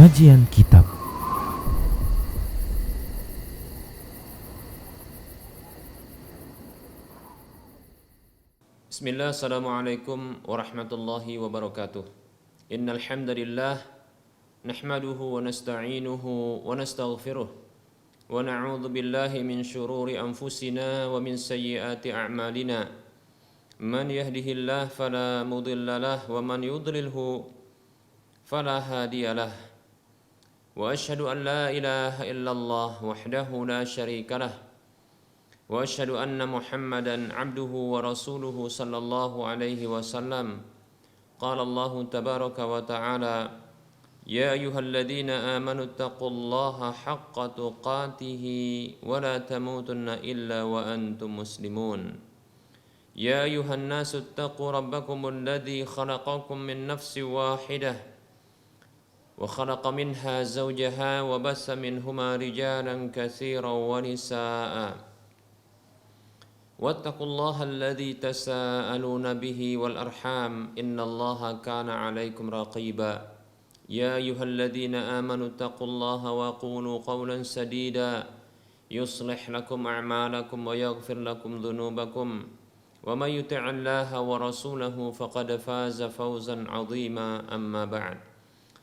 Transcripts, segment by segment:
Kajian Kitab. Bismillah, assalamualaikum warahmatullahi wabarakatuh. Innal hamdalillah nahmaduhu wa nasta'inuhu wa nastaghfiruh wa na'udzu billahi min shururi anfusina wa min sayyiati a'malina. Man yahdihillahu fala mudhillalah wa man yudlilhu fala hadiyalah. Wa asyhadu an la ilaha illallah wahdahu la syarikalah. Wa asyhadu anna Muhammadan abduhu wa rasuluhu sallallahu alaihi wasallam. Qala Allah tabaraka wa ta'ala, ya ayyuhalladzina amanu taqullaha haqqa tuqatih wa la tamutunna illa wa antum muslimun. Ya ayyuhan nasu taqu rabbakumul ladzi khalaqakum min nafsin wahidah wa khalaqa minha zawjaha wa bassa minhuma rijalan katsiran wa nisaa'a. Wattaqullaha alladzi tasaaluna bihi wal arham innallaha kana 'alaikum raqiba. Ya ayyuhalladzina amanu taqullaha wa qulu qawlan sadida yuslih lakum a'malakum wa yaghfir lakum dhunubakum wa may yuti'illaha wa rasulahu faqad faza fawzan 'azima. Amma ba'd.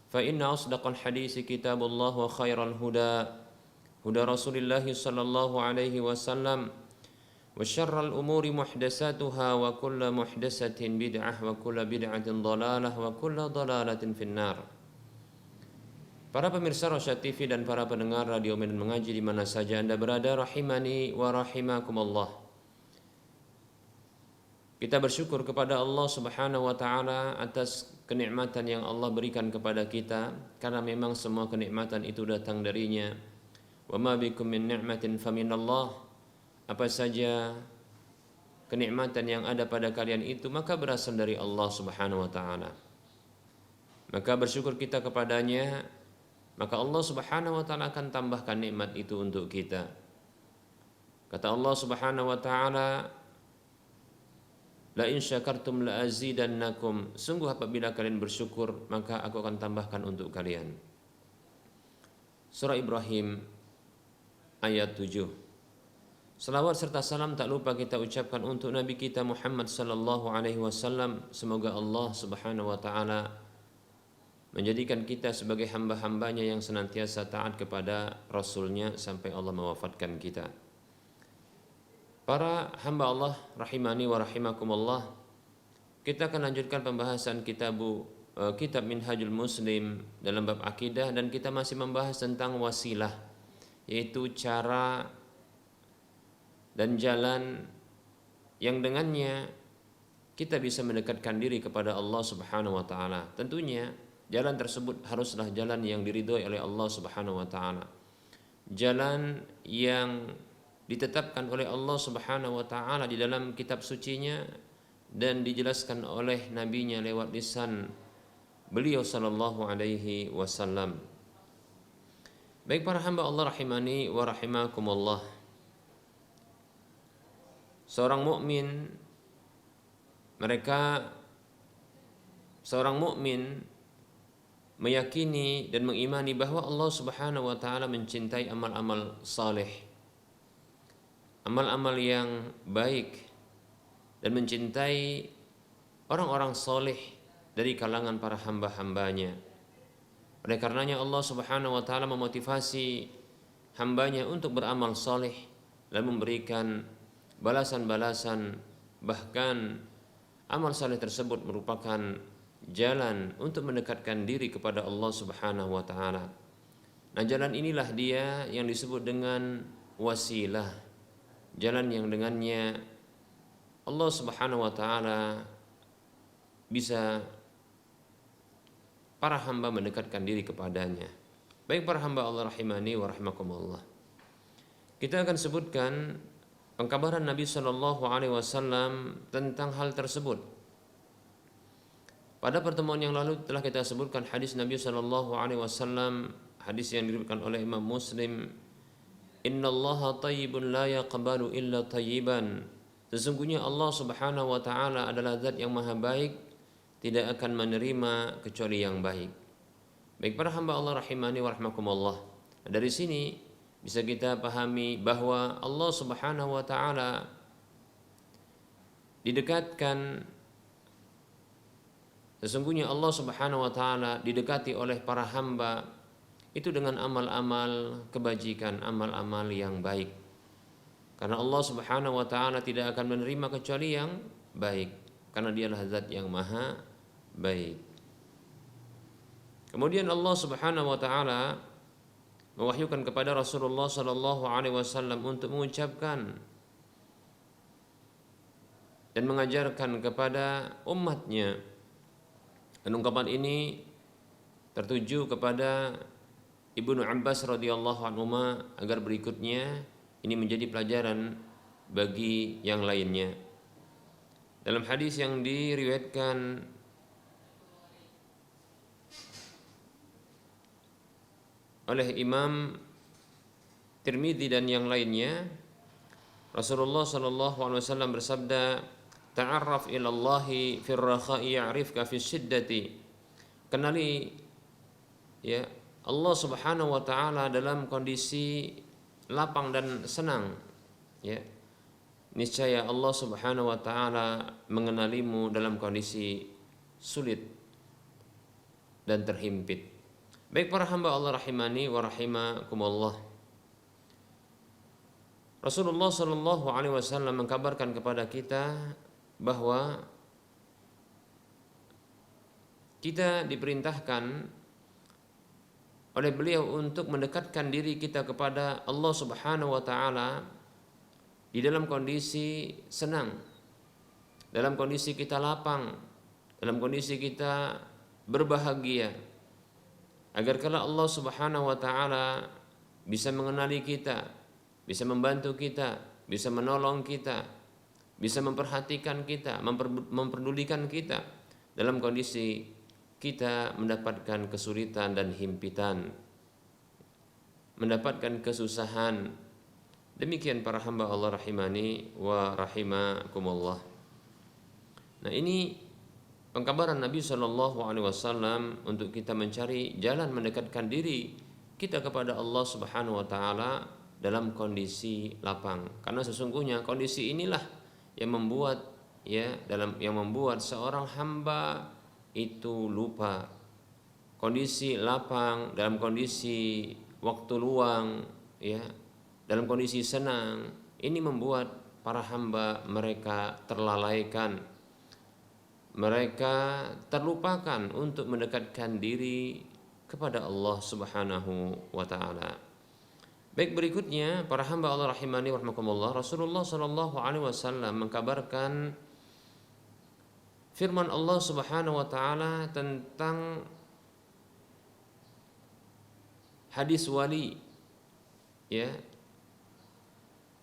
Fa inna asdaqal hadisi kitabullah wa khairal huda huda Rasulillah sallallahu alaihi wasallam wa syarral umuri muhdatsatuha wa kullu muhdatsatin bid'ah wa kullu bid'atin dhalalah wa kullu dhalalatin finnar. Para pemirsa Rosyad TV dan para pendengar Radio Medan Mengaji di mana saja Anda berada, rahimani wa rahimakumullah. Kita bersyukur kepada Allah Subhanahu wa taala atas kenikmatan yang Allah berikan kepada kita, karena memang semua kenikmatan itu datang darinya. Wa ma bikum min ni'matin faminallah. Apa saja kenikmatan yang ada pada kalian itu maka berasal dari Allah Subhanahu wa taala. Maka bersyukur kita kepadanya, maka Allah Subhanahu wa taala akan tambahkan nikmat itu untuk kita. Kata Allah Subhanahu wa taala, la in syakartum la azidannakum. Sungguh apabila kalian bersyukur maka aku akan tambahkan untuk kalian. Surah Ibrahim ayat 7. Salawat serta salam tak lupa kita ucapkan untuk Nabi kita Muhammad sallallahu alaihi wasallam. Semoga Allah Subhanahu wa taala menjadikan kita sebagai hamba-hambanya yang senantiasa taat kepada Rasulnya sampai Allah mewafatkan kita. Para hamba Allah rahimani wa rahimakumullah, kita akan lanjutkan pembahasan kitab Minhajul Muslim dalam bab akidah, dan kita masih membahas tentang wasilah, yaitu cara dan jalan yang dengannya kita bisa mendekatkan diri kepada Allah Subhanahu wa taala. Tentunya jalan tersebut haruslah jalan yang diridhoi oleh Allah Subhanahu wa taala. Jalan yang ditetapkan oleh Allah Subhanahu wa taala di dalam kitab sucinya dan dijelaskan oleh nabinya lewat lisan beliau sallallahu alaihi wasallam. Baik para hamba Allah rahimani wa rahimakumullah. Seorang mukmin meyakini dan mengimani bahwa Allah Subhanahu wa taala mencintai amal-amal saleh, amal-amal yang baik, dan mencintai orang-orang soleh dari kalangan para hamba-hambanya. Oleh karenanya Allah Subhanahu wa taala memotivasi hambanya untuk beramal soleh dan memberikan balasan-balasan. Bahkan amal soleh tersebut merupakan jalan untuk mendekatkan diri kepada Allah Subhanahu wa taala. Nah, jalan inilah dia yang disebut dengan wasilah. Jalan yang dengannya Allah Subhanahu wa taala bisa para hamba mendekatkan diri kepadanya. Baik para hamba Allah rahimani wa rahimakumullah. Kita akan sebutkan pengkabaran Nabi sallallahu alaihi wasallam tentang hal tersebut. Pada pertemuan yang lalu telah kita sebutkan hadis Nabi sallallahu alaihi wasallam, hadis yang diriwayatkan oleh Imam Muslim. Innallaha thayyibun la yaqbalu illa thayyiban. Sesungguhnya Allah Subhanahu wa taala adalah zat yang maha baik, tidak akan menerima kecuali yang baik. Baik para hamba Allah rahimani wa rahmakumullah. Dari sini bisa kita pahami bahwa Allah Subhanahu wa taala didekatkan, sesungguhnya Allah Subhanahu wa taala didekati oleh para hamba itu dengan amal-amal kebajikan, amal-amal yang baik. Karena Allah Subhanahu wa taala tidak akan menerima kecuali yang baik, karena Dialah zat yang maha baik. Kemudian Allah Subhanahu wa taala mewahyukan kepada Rasulullah sallallahu alaihi wasallam untuk mengucapkan dan mengajarkan kepada umatnya. Dan ungkapan ini tertuju kepada Ibnu Abbas radhiyallahu anhu agar berikutnya ini menjadi pelajaran bagi yang lainnya. Dalam hadis yang diriwayatkan oleh Imam Tirmidzi dan yang lainnya, Rasulullah sallallahu alaihi wasallam bersabda, "Ta'arraf ila Allahi fir rakha'i ya'rifka fis shiddati." Kenali ya Allah Subhanahu wa taala dalam kondisi lapang dan senang, ya. Niscaya Allah Subhanahu wa taala mengenalimu dalam kondisi sulit dan terhimpit. Baik para hamba Allah rahimani wa rahimakumullah. Rasulullah sallallahu alaihi wasallam mengkabarkan kepada kita bahwa kita diperintahkan oleh beliau untuk mendekatkan diri kita kepada Allah Subhanahu wa taala di dalam kondisi senang, dalam kondisi kita lapang, dalam kondisi kita berbahagia, agar kalau Allah Subhanahu wa taala bisa mengenali kita, bisa membantu kita, bisa menolong kita, bisa memperhatikan kita, memperdulikan kita dalam kondisi kita mendapatkan kesulitan dan himpitan, mendapatkan kesusahan. Demikian para hamba Allah rahimani wa rahimakumullah. Nah, ini pengkabaran Nabi Shallallahu Alaihi Wasallam untuk kita mencari jalan mendekatkan diri kita kepada Allah Subhanahu Wa Taala dalam kondisi lapang. Karena sesungguhnya kondisi inilah yang membuat yang membuat seorang hamba itu lupa. Kondisi lapang dalam kondisi waktu luang, ya, dalam kondisi senang, ini membuat para hamba mereka terlalaikan. Mereka terlupakan untuk mendekatkan diri kepada Allah Subhanahu wa taala. Baik, berikutnya para hamba Allah rahimani wa rahmakumullah, Rasulullah sallallahu alaihi wasallam mengkabarkan firman Allah Subhanahu wa taala tentang hadis wali, ya,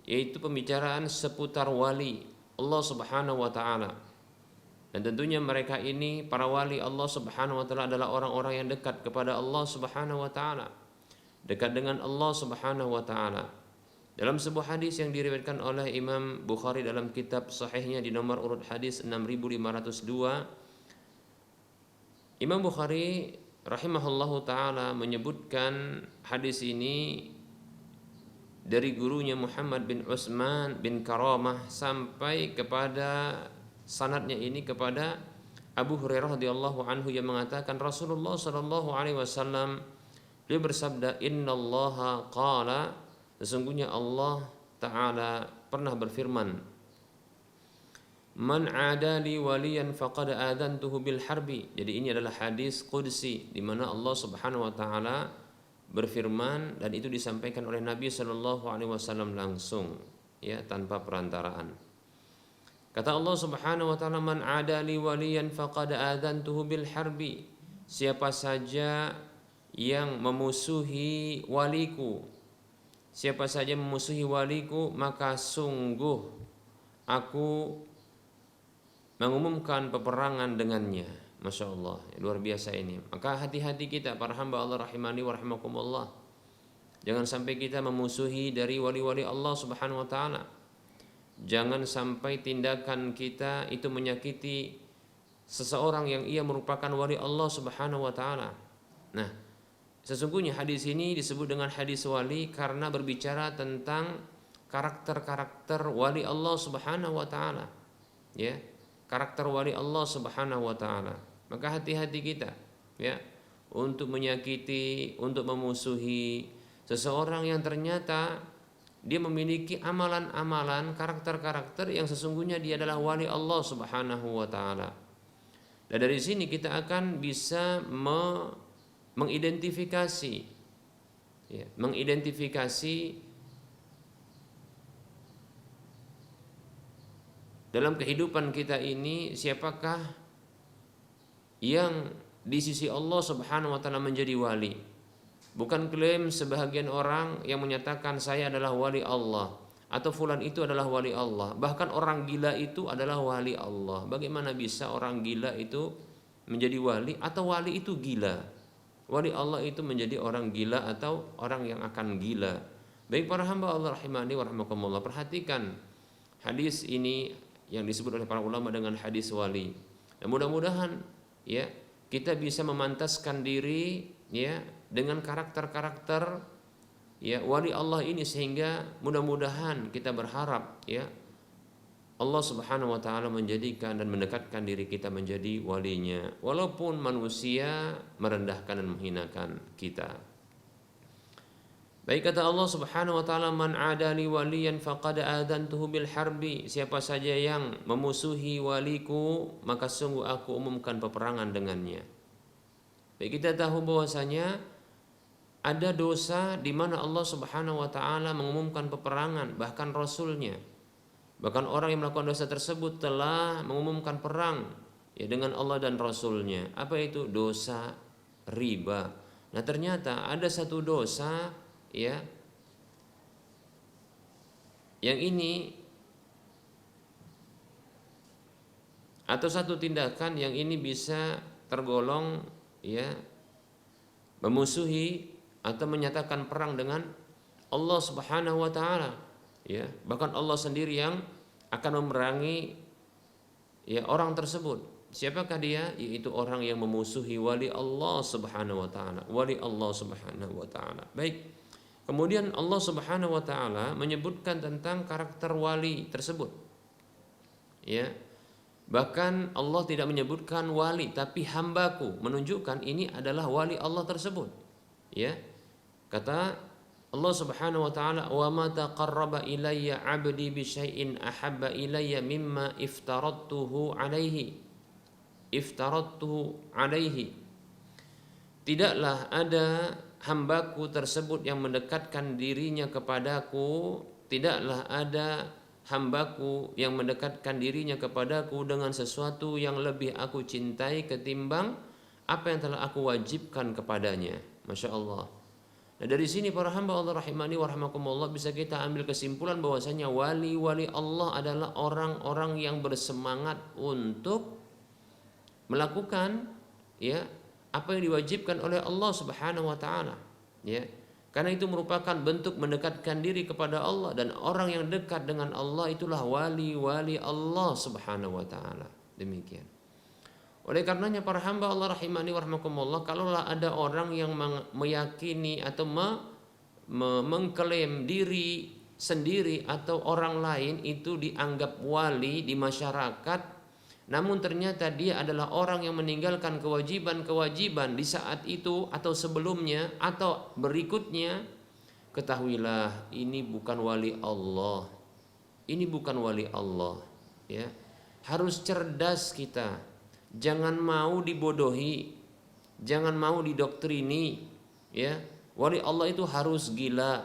yaitu pembicaraan seputar wali Allah Subhanahu wa taala. Dan tentunya mereka ini para wali Allah Subhanahu wa taala adalah orang-orang yang dekat kepada Allah Subhanahu wa taala, dekat dengan Allah Subhanahu wa taala. Dalam sebuah hadis yang diriwayatkan oleh Imam Bukhari dalam kitab sahihnya di nomor urut hadis 6502, Imam Bukhari rahimahullahu taala menyebutkan hadis ini dari gurunya Muhammad bin Utsman bin Karamah sampai kepada sanadnya ini kepada Abu Hurairah radhiyallahu anhu yang mengatakan Rasulullah sallallahu alaihi wasallam beliau bersabda, "Innallaha qala," sesungguhnya Allah taala pernah berfirman, "Man 'adali waliyan faqad adantuhu bil harbi." Jadi ini adalah hadis qudsi di mana Allah Subhanahu wa taala berfirman dan itu disampaikan oleh Nabi sallallahu alaihi wasallam langsung, ya, tanpa perantaraan. Kata Allah Subhanahu wa taala, "Man 'adali waliyan faqad adantuhu bil harbi." Siapa saja yang memusuhi waliku, siapa saja memusuhi waliku, maka sungguh aku mengumumkan peperangan dengannya. Masya Allah, luar biasa ini. Maka hati-hati kita para hamba Allah rahimani wa rahimakumullah. Jangan sampai kita memusuhi dari wali-wali Allah Subhanahu wa taala. Jangan sampai tindakan kita itu menyakiti seseorang yang ia merupakan wali Allah Subhanahu wa taala. Nah, Sesungguhnya hadis ini disebut dengan hadis wali karena berbicara tentang karakter-karakter wali Allah Subhanahu wa taala. Ya, karakter wali Allah Subhanahu wa taala. Maka hati-hati kita ya untuk menyakiti, untuk memusuhi seseorang yang ternyata dia memiliki amalan-amalan, karakter-karakter yang sesungguhnya dia adalah wali Allah Subhanahu wa taala. Dan dari sini kita akan bisa mengidentifikasi ya, mengidentifikasi dalam kehidupan kita ini siapakah yang di sisi Allah Subhanahu wa taala menjadi wali. Bukan klaim sebahagian orang yang menyatakan saya adalah wali Allah atau fulan itu adalah wali Allah. Bahkan orang gila itu adalah wali Allah. Bagaimana bisa orang gila itu menjadi wali atau wali itu gila? Wali Allah itu menjadi orang gila atau orang yang akan gila. Baik para hamba Allah rahimani wa rahimakumullah, perhatikan hadis ini yang disebut oleh para ulama dengan hadis wali. Dan mudah-mudahan ya kita bisa memantaskan diri ya dengan karakter-karakter ya wali Allah ini, sehingga mudah-mudahan kita berharap ya Allah Subhanahu wa taala menjadikan dan mendekatkan diri kita menjadi walinya, walaupun manusia merendahkan dan menghinakan kita. Baik, kata Allah Subhanahu wa taala, man adali waliyan faqad adantuhu bil harbi, siapa saja yang memusuhi waliku maka sungguh aku umumkan peperangan dengannya. Baik, kita tahu bahwasanya ada dosa di mana Allah Subhanahu wa taala mengumumkan peperangan, bahkan rasulnya. Bahkan orang yang melakukan dosa tersebut telah mengumumkan perang ya dengan Allah dan rasulnya. Apa itu? Dosa riba. Nah, ternyata ada satu dosa ya yang ini atau satu tindakan yang ini bisa tergolong ya memusuhi atau menyatakan perang dengan Allah Subhanahu wa taala ya, bahkan Allah sendiri yang akan memerangi ya orang tersebut. Siapakah dia? Yaitu orang yang memusuhi wali Allah Subhanahu wa taala, wali Allah Subhanahu wa taala. Baik, kemudian Allah Subhanahu wa taala menyebutkan tentang karakter wali tersebut ya. Bahkan Allah tidak menyebutkan wali tapi hambaku, menunjukkan ini adalah wali Allah tersebut ya. Kata Allah Subhanahu wa taala, wa ma taqarraba ilayya 'abdi bi syai'in ahabba ilayya mimma iftaradtuhu alaihi. Tidaklah ada hambaku tersebut yang mendekatkan dirinya kepadaku, tidaklah ada hambaku yang mendekatkan dirinya kepadaku dengan sesuatu yang lebih aku cintai ketimbang apa yang telah aku wajibkan kepadanya. Masya Allah. Nah, dari sini para hamba Allah rahimani wa rahimakumullah bisa kita ambil kesimpulan bahwasanya wali-wali Allah adalah orang-orang yang bersemangat untuk melakukan ya apa yang diwajibkan oleh Allah Subhanahu wa taala ya. Karena itu merupakan bentuk mendekatkan diri kepada Allah, dan orang yang dekat dengan Allah itulah wali-wali Allah Subhanahu wa taala. Demikian. Oleh karenanya para hamba Allah rahimani wa rahimakumullah, kalaulah ada orang yang meyakini atau mengklaim diri sendiri atau orang lain itu dianggap wali di masyarakat, namun ternyata dia adalah orang yang meninggalkan kewajiban-kewajiban di saat itu atau sebelumnya atau berikutnya, ketahuilah ini bukan wali Allah. Ini bukan wali Allah ya. Harus cerdas kita. Jangan mau dibodohi, jangan mau didoktrini ya. Wali Allah itu harus gila.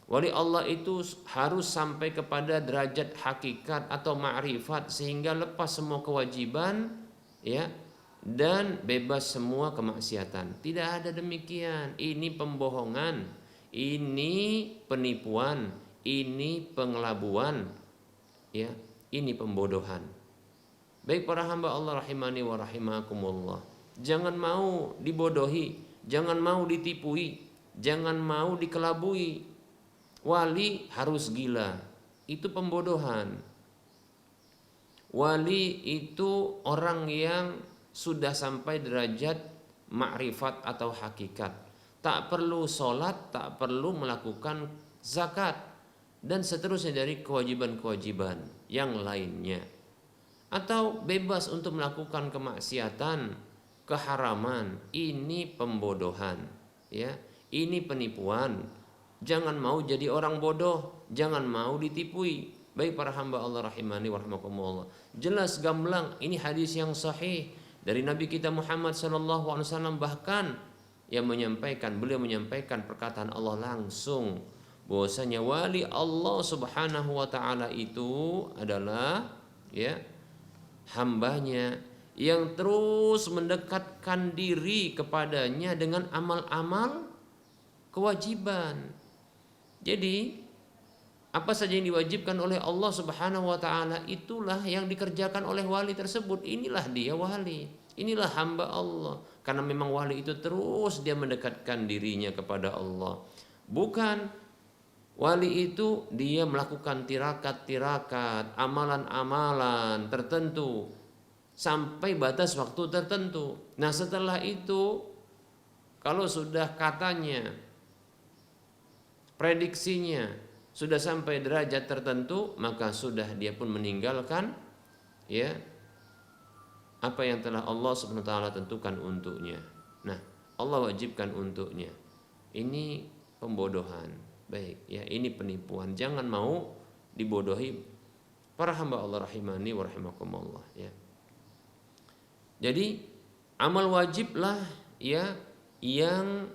Wali Allah itu harus sampai kepada derajat hakikat atau ma'rifat sehingga lepas semua kewajiban ya dan bebas semua kemaksiatan. Tidak ada demikian. Ini pembohongan, ini penipuan, ini pengelabuan ya, ini pembodohan. Baik para hamba Allah rahimani wa rahimakumullah, jangan mau dibodohi, jangan mau ditipui, jangan mau dikelabui. Wali harus gila, itu pembodohan. Wali itu orang yang sudah sampai derajat ma'rifat atau hakikat. tak perlu sholat, tak perlu melakukan zakat, dan seterusnya dari kewajiban-kewajiban yang lainnya. Atau bebas untuk melakukan kemaksiatan, keharaman, ini pembodohan, ya. Ini penipuan. Jangan mau jadi orang bodoh, jangan mau ditipui. Baik para hamba Allah rahimani wa rahimakumullah. Jelas gamblang ini hadis yang sahih dari Nabi kita Muhammad sallallahu alaihi wasallam, bahkan beliau menyampaikan perkataan Allah langsung bahwasanya wali Allah Subhanahu wa taala itu adalah ya hambanya yang terus mendekatkan diri kepadanya dengan amal-amal kewajiban. Jadi apa saja yang diwajibkan oleh Allah Subhanahu wa taala itulah yang dikerjakan oleh wali tersebut. Inilah dia wali, inilah hamba Allah. Karena memang wali itu terus dia mendekatkan dirinya kepada Allah. Bukan wali itu dia melakukan tirakat-tirakat, amalan-amalan tertentu sampai batas waktu tertentu. Nah, setelah itu kalau sudah katanya prediksinya sudah sampai derajat tertentu, maka sudah dia pun meninggalkan ya apa yang telah Allah Subhanahu wa taala tentukan untuknya. Nah, Allah wajibkan untuknya. Ini pembodohan. Baik, ya ini penipuan. Jangan mau dibodohi para hamba Allah rahimani wa rahimakumullah, ya. Jadi amal wajiblah ya yang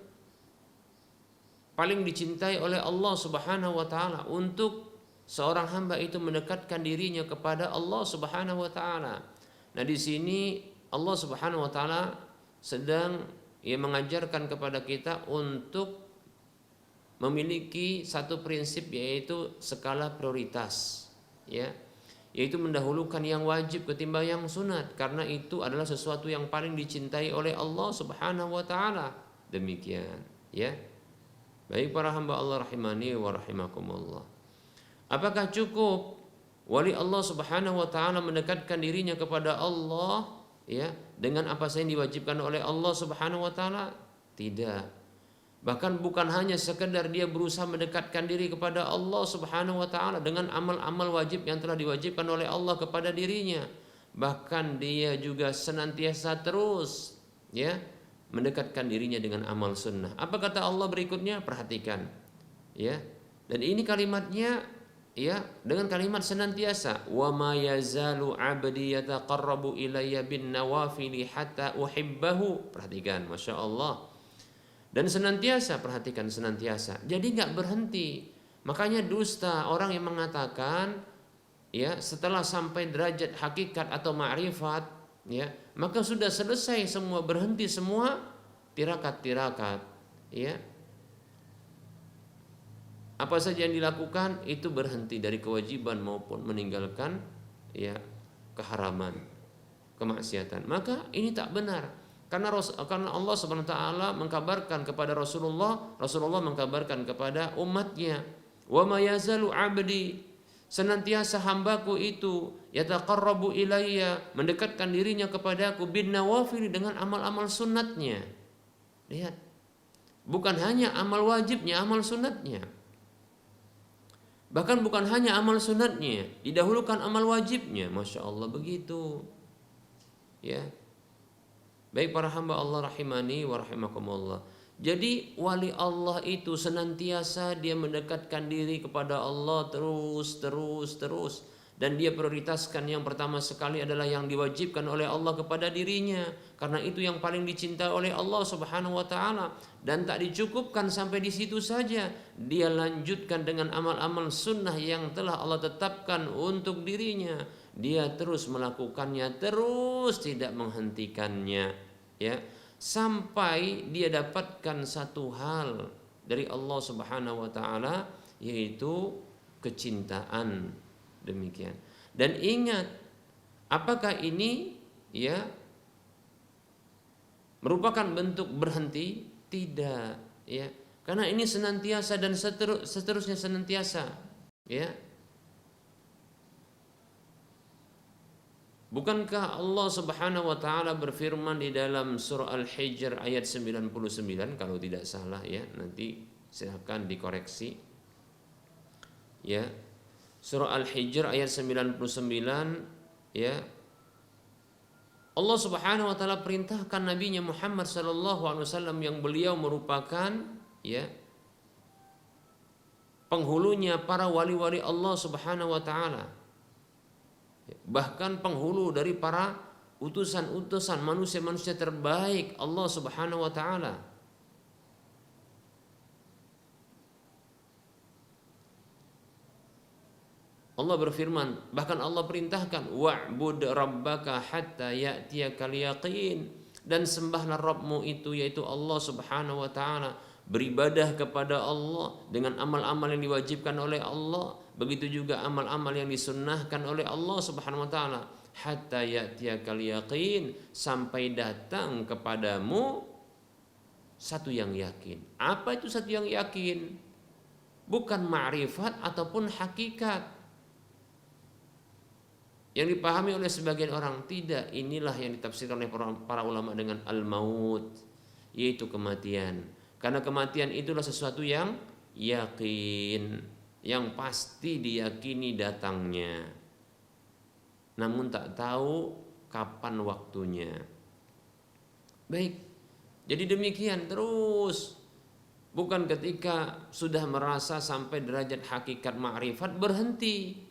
paling dicintai oleh Allah Subhanahu wa taala untuk seorang hamba itu mendekatkan dirinya kepada Allah Subhanahu wa taala. Nah, di sini Allah Subhanahu wa taala sedang mengajarkan kepada kita untuk memiliki satu prinsip, yaitu skala prioritas, ya. Yaitu mendahulukan yang wajib ketimbang yang sunat, karena itu adalah sesuatu yang paling dicintai oleh Allah Subhanahu wa taala. Demikian, ya. Baik para hamba Allah rahimani wa rahimakumullah. Apakah cukup wali Allah Subhanahu wa taala mendekatkan dirinya kepada Allah ya dengan apa saja yang diwajibkan oleh Allah Subhanahu wa taala? Tidak. Bahkan bukan hanya sekedar dia berusaha mendekatkan diri kepada Allah Subhanahu wa taala dengan amal-amal wajib yang telah diwajibkan oleh Allah kepada dirinya, bahkan dia juga senantiasa terus ya mendekatkan dirinya dengan amal sunnah. Apa kata Allah berikutnya? Perhatikan, ya. Dan ini kalimatnya, ya, dengan kalimat senantiasa. Wa ma yazalu 'abdi yataqarrabu ilayya bin nawafili hatta uhibbahu. Perhatikan, masya Allah. Dan senantiasa, perhatikan senantiasa. Jadi nggak berhenti. Makanya dusta orang yang mengatakan, ya, setelah sampai derajat hakikat atau ma'rifat, ya, maka sudah selesai semua, berhenti semua tirakat-tirakat, ya. Apa saja yang dilakukan itu berhenti dari kewajiban maupun meninggalkan ya keharaman, kemaksiatan. Maka ini tak benar. Karena Allah Subhanahu wa taala mengkabarkan kepada Rasulullah mengkabarkan kepada umatnya, "Wa ma yazalu 'abdi", senantiasa hambaku itu yataqarrabu ilayya, mendekatkan dirinya kepadaku, bin nawafil, dengan amal-amal sunatnya. Lihat, bukan hanya amal wajibnya, amal sunatnya. Bahkan bukan hanya amal sunatnya, didahulukan amal wajibnya. Masya Allah, begitu. Ya. Baik para hamba Allah rahimani wa rahimakumullah. Jadi wali Allah itu senantiasa dia mendekatkan diri kepada Allah terus. Dan dia prioritaskan yang pertama sekali adalah yang diwajibkan oleh Allah kepada dirinya. Karena itu yang paling dicintai oleh Allah Subhanahu wa taala. Dan tak dicukupkan sampai di situ saja. Dia lanjutkan dengan amal-amal sunnah yang telah Allah tetapkan untuk dirinya. Dia terus melakukannya, terus tidak menghentikannya, ya. Sampai dia dapatkan satu hal dari Allah Subhanahu wa taala, yaitu kecintaan. Demikian. Dan ingat, apakah ini ya merupakan bentuk berhenti? Tidak, ya. Karena ini senantiasa dan seterusnya senantiasa, ya. Bukankah Allah Subhanahu wa taala berfirman di dalam surah Al-Hijr ayat 99 kalau tidak salah ya, nanti silakan dikoreksi. Ya. Surah Al-Hijr ayat 99 ya. Allah Subhanahu wa taala perintahkan nabinya Muhammad sallallahu alaihi wasallam yang beliau merupakan ya penghulunya para wali-wali Allah Subhanahu wa taala. Bahkan penghulu dari para utusan-utusan manusia-manusia terbaik Allah Subhanahu wa taala. Allah berfirman, bahkan Allah perintahkan wa'bud rabbaka hatta ya'tiyakal yaqin, dan sembahlah Rabbmu itu yaitu Allah Subhanahu wa taala. Beribadah kepada Allah dengan amal-amal yang diwajibkan oleh Allah, begitu juga amal-amal yang disunnahkan oleh Allah Subhanahu wa taala. Hatta ya'tiyakal yaqin, sampai datang kepadamu satu yang yakin. Apa itu satu yang yakin? Bukan ma'rifat ataupun hakikat yang dipahami oleh sebagian orang. Tidak, inilah yang ditafsirkan oleh para ulama dengan al-maut, yaitu kematian. Karena kematian itulah sesuatu yang yakin, yang pasti diyakini datangnya, namun tak tahu kapan waktunya. Baik, jadi demikian terus. Bukan ketika sudah merasa sampai derajat hakikat ma'rifat berhenti,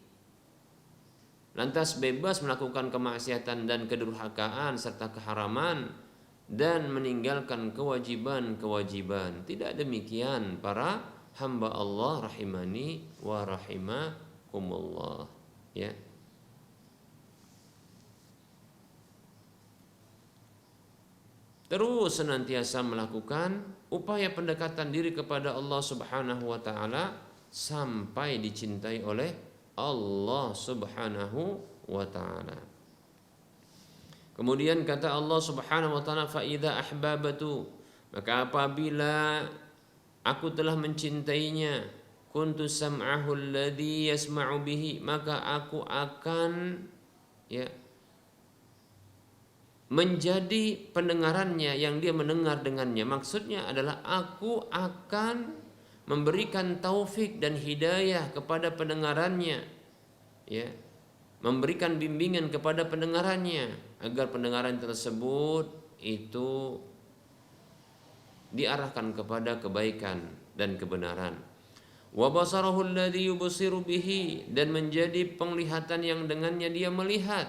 lantas bebas melakukan kemaksiatan dan kedurhakaan serta keharaman dan meninggalkan kewajiban-kewajiban. Tidak demikian para hamba Allah rahimani wa rahimakumullah ya. Terus senantiasa melakukan upaya pendekatan diri kepada Allah Subhanahu wa taala sampai dicintai oleh Allah Subhanahu wa taala. Kemudian kata Allah Subhanahu wa taala, fa idza ahbabtu, maka apabila aku telah mencintainya, kuntu sam'ahu alladhi yasma'u bihi, maka aku akan ya menjadi pendengarannya yang dia mendengar dengannya. Maksudnya adalah aku akan memberikan taufik dan hidayah kepada pendengarannya ya, memberikan bimbingan kepada pendengarannya agar pendengaran tersebut itu diarahkan kepada kebaikan dan kebenaran. Wa basarahu alladhi yubsiru bihi, dan menjadi penglihatan yang dengannya dia melihat.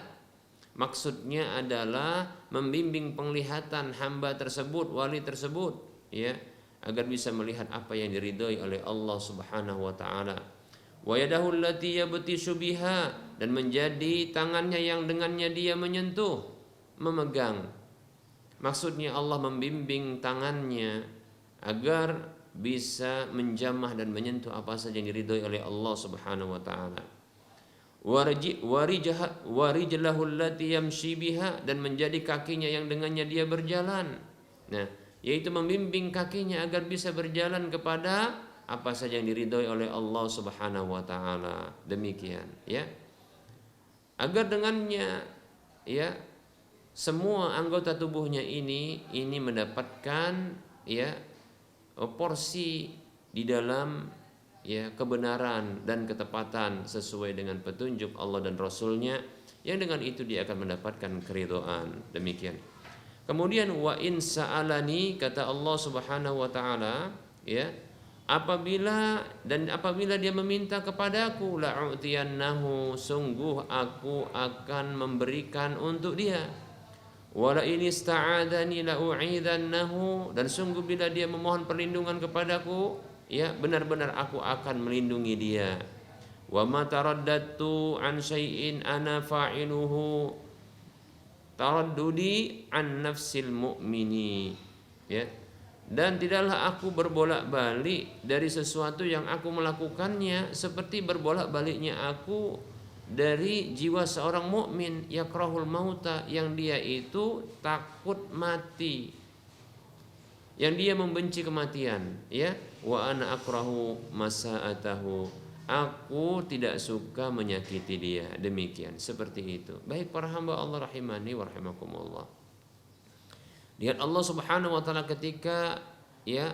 Maksudnya adalah membimbing penglihatan hamba tersebut, wali tersebut ya, agar bisa melihat apa yang diridhoi oleh Allah Subhanahu wa taala. Wa yadahu allati yabtishu biha, dan menjadi tangannya yang dengannya dia menyentuh, memegang. Maksudnya Allah membimbing tangannya agar bisa menjamah dan menyentuh apa saja yang diridhoi oleh Allah Subhanahu wa taala. Warijlahu allati yamshi biha, dan menjadi kakinya yang dengannya dia berjalan. Nah, yaitu membimbing kakinya agar bisa berjalan kepada apa saja yang diridhoi oleh Allah Subhanahu wa taala. Demikian ya. Agar dengannya ya semua anggota tubuhnya ini mendapatkan ya porsi di dalam ya kebenaran dan ketepatan sesuai dengan petunjuk Allah dan Rasulnya, yang dengan itu dia akan mendapatkan keridhaan. Demikian. Kemudian wa in sa'alani, kata Allah Subhanahu wa taala ya, apabila dia meminta kepadaku, la'utiyannahu, sungguh aku akan memberikan untuk dia. Wala in ista'adani la'u'idannahu, dan sungguh bila dia memohon perlindungan kepadaku ya, benar-benar aku akan melindungi dia. Wa ma taraddatu an syai'in ana fa'iluhu taraddudi an nafsil mu'mini ya. Dan tidaklah aku berbolak-balik dari sesuatu yang aku melakukannya seperti berbolak-baliknya aku dari jiwa seorang mukmin, yakrahul mauta, yang dia itu takut mati, yang dia membenci kematian ya. Wa ana akrahu masa'atahu, aku tidak suka menyakiti dia. Demikian, seperti itu. Baik para hamba Allah rahimani wa rahimakumullah. Lihat Allah Subhanahu wa taala ketika ya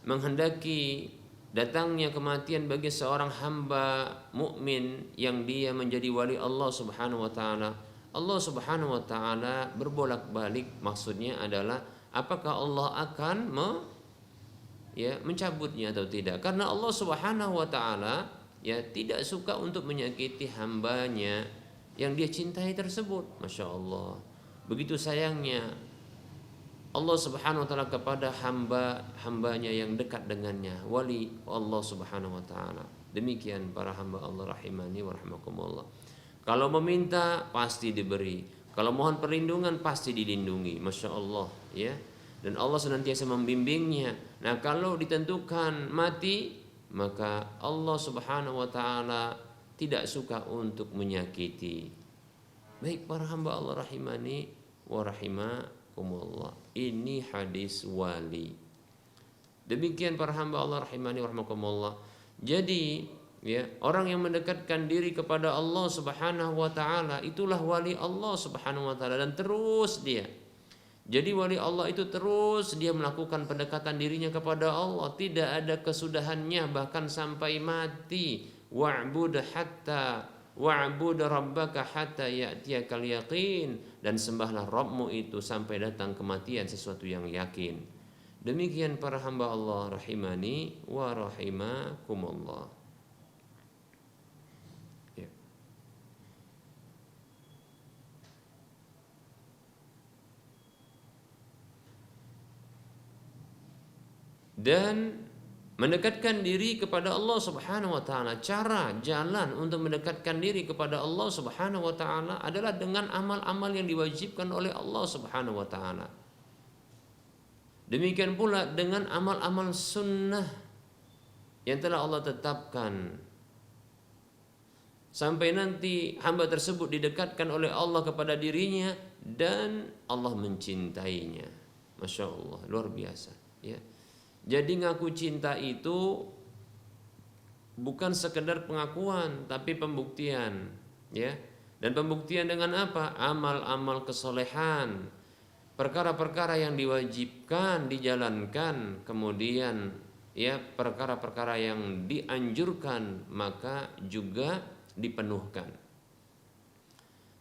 menghendaki datangnya kematian bagi seorang hamba mukmin yang dia menjadi wali Allah Subhanahu wa taala. Allah Subhanahu wa taala berbolak-balik, maksudnya adalah apakah Allah akan mencabutnya atau tidak? Karena Allah Subhanahu wa taala tidak suka untuk menyakiti hambanya yang dia cintai tersebut. Masya Allah, begitu sayangnya Allah Subhanahu wa taala kepada hambanya yang dekat dengannya, wali Allah Subhanahu wa taala. Demikian para hamba Allah rahimani wa rahimakumullah. Kalau meminta pasti diberi, kalau mohon perlindungan pasti dilindungi. Masya Allah, ya. Dan Allah senantiasa membimbingnya. Nah, kalau ditentukan mati, maka Allah Subhanahu wa taala tidak suka untuk menyakiti. Baik para hamba Allah rahimani wa rahimakumullah. Ini hadis wali. Demikian para hamba Allah rahimani wa rahimakumullah. Jadi, orang yang mendekatkan diri kepada Allah Subhanahu wa taala itulah wali Allah Subhanahu wa taala, dan terus dia. Jadi wali Allah itu terus dia melakukan pendekatan dirinya kepada Allah, tidak ada kesudahannya bahkan sampai mati. Wa'bud rabbaka hatta ya'tiyakal yaqin, dan sembahlah Rabbmu itu sampai datang kematian, sesuatu yang yakin. Demikian para hamba Allah rahimani wa rahimakumullah. Dan mendekatkan diri kepada Allah Subhanahu wa taala, cara jalan untuk mendekatkan diri kepada Allah Subhanahu wa taala adalah dengan amal-amal yang diwajibkan oleh Allah Subhanahu wa taala. Demikian pula dengan amal-amal sunnah yang telah Allah tetapkan, sampai nanti hamba tersebut didekatkan oleh Allah kepada dirinya dan Allah mencintainya. Masya Allah, luar biasa, ya. Jadi ngaku cinta itu bukan sekedar pengakuan, tapi pembuktian, ya. Dan pembuktian dengan apa? Amal-amal kesolehan, perkara-perkara yang diwajibkan dijalankan, kemudian perkara-perkara yang dianjurkan maka juga dipenuhkan.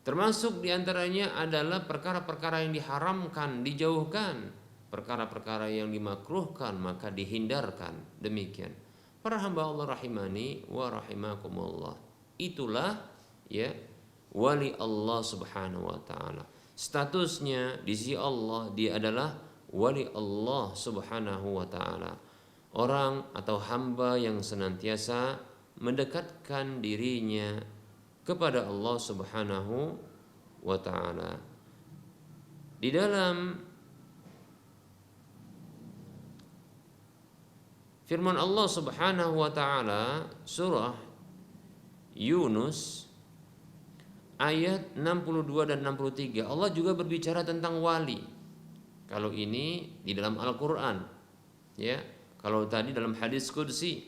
Termasuk diantaranya adalah perkara-perkara yang diharamkan dijauhkan, perkara-perkara yang dimakruhkan maka dihindarkan. Demikian para hamba Allah rahimani wa rahimakumullah. Itulah wali Allah Subhanahu wa taala. Statusnya di sisi Allah, dia adalah wali Allah Subhanahu wa taala. Orang atau hamba yang senantiasa mendekatkan dirinya kepada Allah Subhanahu wa taala. Di dalam firman Allah Subhanahu wa taala surah Yunus ayat 62 dan 63, Allah juga berbicara tentang wali. Kalau ini di dalam Al-Qur'an, ya. Kalau tadi dalam hadis qudsi,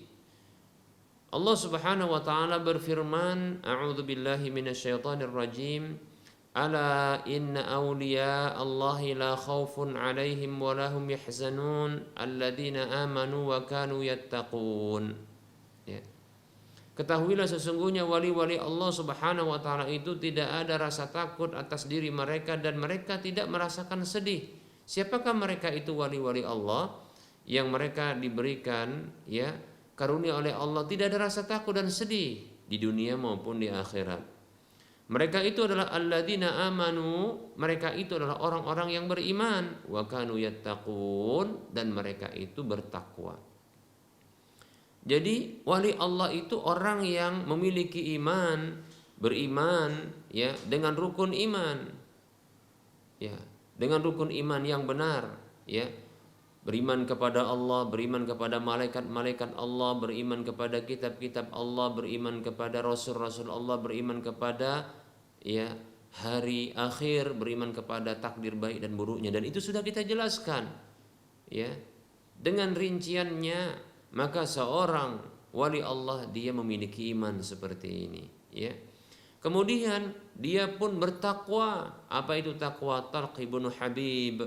Allah Subhanahu wa taala berfirman, a'udzubillahi minasyaitonir rajim, ala inna awliya Allahi la khawfun alaihim wa lahum yahzanun alladzina amanu wa kanu yattaqun. Ya. Ketahuilah sesungguhnya wali-wali Allah Subhanahu wa taala itu tidak ada rasa takut atas diri mereka dan mereka tidak merasakan sedih. Siapakah mereka itu wali-wali Allah yang mereka diberikan karunia oleh Allah, tidak ada rasa takut dan sedih di dunia maupun di akhirat. Mereka itu adalah alladzina amanu, mereka itu adalah orang-orang yang beriman, wa kanu yattaqun, dan mereka itu bertakwa. Jadi wali Allah itu orang yang memiliki iman, beriman dengan rukun iman. Ya, dengan rukun iman yang benar, beriman kepada Allah, beriman kepada malaikat-malaikat Allah, beriman kepada kitab-kitab Allah, beriman kepada rasul-rasul Allah, beriman kepada hari akhir, beriman kepada takdir baik dan buruknya, dan itu sudah kita jelaskan dengan rinciannya. Maka seorang wali Allah dia memiliki iman seperti ini, ya. Kemudian dia pun bertakwa. Apa itu takwa? Talq ibnu Habib